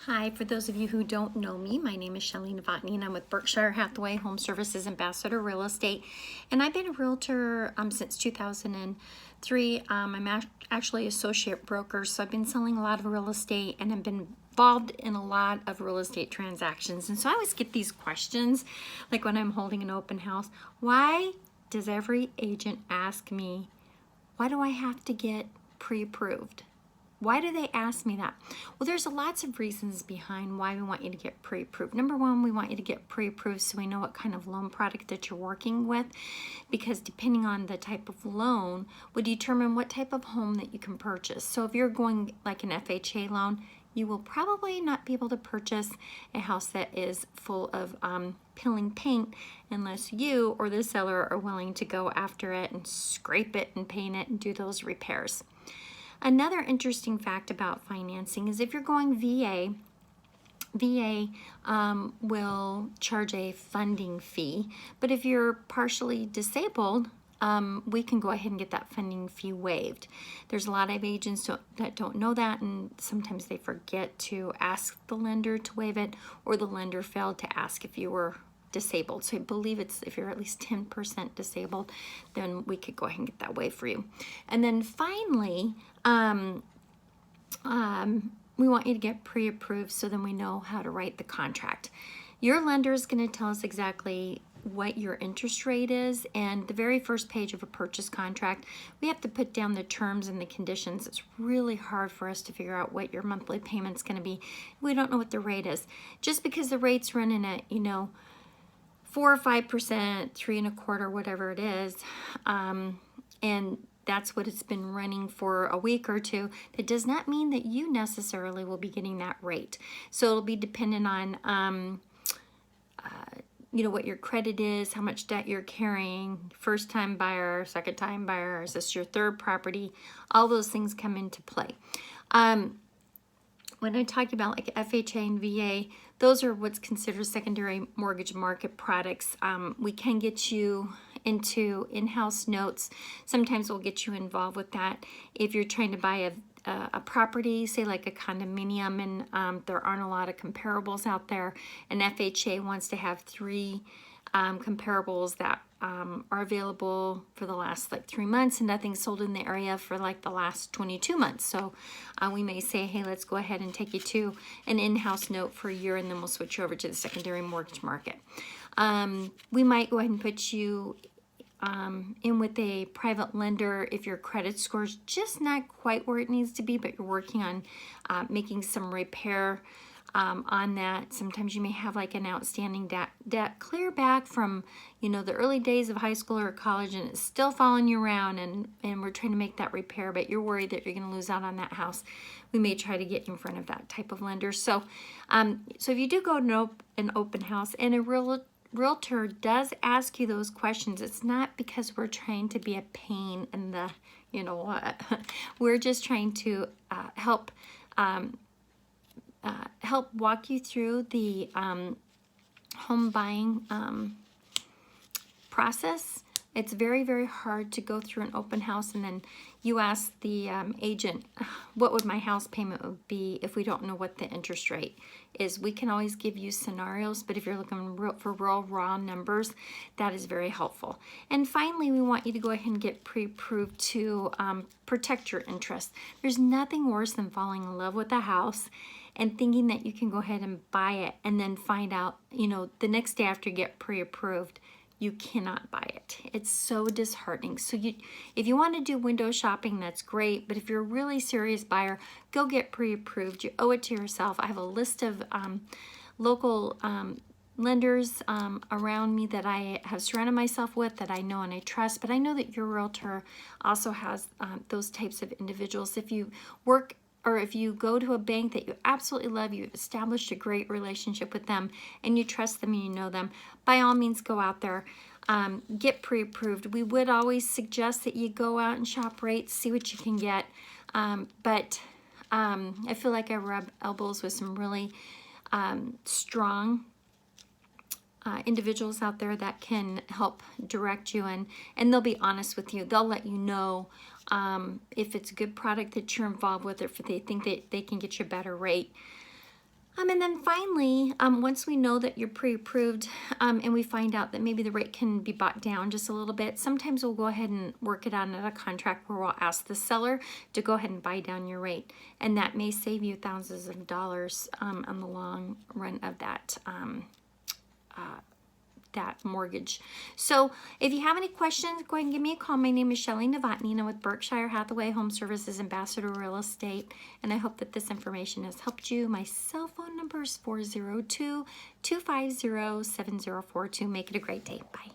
Hi, for those of you who don't know me, my name is Shelly Novotny and I'm with Berkshire Hathaway Home Services Ambassador Real Estate. And I've been a realtor since 2003. I'm actually associate broker, so I've been selling a lot of real estate and I've been involved in a lot of real estate transactions. And so I always get these questions, like when I'm holding an open house, why does every agent ask me, why do I have to get pre-approved? Why do they ask me that? Well, there's lots of reasons behind why we want you to get pre-approved. Number one, we want you to get pre-approved so we know what kind of loan product that you're working with, because depending on the type of loan would determine what type of home that you can purchase. So if you're going like an FHA loan, you will probably not be able to purchase a house that is full of peeling paint unless you or the seller are willing to go after it and scrape it and paint it and do those repairs. Another interesting fact about financing is if you're going VA will charge a funding fee, but if you're partially disabled, we can go ahead and get that funding fee waived. There's a lot of agents that don't know that, and sometimes they forget to ask the lender to waive it, or the lender failed to ask if you were disabled. So I believe it's if you're at least 10% disabled, then we could go ahead and get that waived for you. And then finally, we want you to get pre-approved so then we know how to write the contract. Your lender is going to tell us exactly what your interest rate is, and the very first page of a purchase contract, we have to put down the terms and the conditions. It's really hard for us to figure out what your monthly payment's going to be. We don't know what the rate is. Just because the rate's running at, 4 or 5%, 3.25%, whatever it is, and that's what it's been running for a week or two, that does not mean that you necessarily will be getting that rate. So it'll be dependent on what your credit is, how much debt you're carrying, first time buyer, second time buyer, is this your third property? All those things come into play. When I talk about like FHA and VA, those are what's considered secondary mortgage market products. We can get you into in-house notes. Sometimes we'll get you involved with that. If you're trying to buy a property, say like a condominium, and there aren't a lot of comparables out there, and FHA wants to have 3 comparables that are available for the last like 3 months, and nothing sold in the area for like the last 22 months. So we may say, hey, let's go ahead and take you to an in-house note for a year, and then we'll switch you over to the secondary mortgage market. We might go ahead and put you in with a private lender if your credit score is just not quite where it needs to be, but you're working on making some repair on that. Sometimes you may have like an outstanding debt clear back from the early days of high school or college, and it's still following you around, and we're trying to make that repair, but you're worried that you're going to lose out on that house. We may try to get in front of that type of lender. So so if you do go to an open house and a realtor does ask you those questions, it's not because we're trying to be a pain in the what. We're just trying to help walk you through the home buying process. It's very, very hard to go through an open house and then you ask the agent, what would my house payment would be if we don't know what the interest rate is. We can always give you scenarios, but if you're looking for real raw numbers, that is very helpful. And finally, we want you to go ahead and get pre-approved to protect your interest. There's nothing worse than falling in love with a house and thinking that you can go ahead and buy it and then find out, the next day after you get pre-approved, you cannot buy it. It's so disheartening. So if you want to do window shopping, that's great. But if you're a really serious buyer, go get pre-approved. You owe it to yourself. I have a list of local lenders around me that I have surrounded myself with, that I know and I trust. But I know that your realtor also has those types of individuals. If you work or if you go to a bank that you absolutely love, you've established a great relationship with them and you trust them and you know them, by all means go out there, get pre-approved. We would always suggest that you go out and shop rates, see what you can get, but I feel like I rub elbows with some really strong individuals out there that can help direct you, and they'll be honest with you. They'll let you know if it's a good product that you're involved with, or if they think that they can get you a better rate. And then finally, once we know that you're pre-approved and we find out that maybe the rate can be bought down just a little bit, sometimes we'll go ahead and work it out in a contract where we'll ask the seller to go ahead and buy down your rate. And that may save you thousands of dollars on the long run of that that mortgage. So if you have any questions, go ahead and give me a call. My name is Shelly Novotny, and I'm with Berkshire Hathaway Home Services Ambassador Real Estate, and I hope that this information has helped you. My cell phone number is 402-250-7042. Make it a great day. Bye.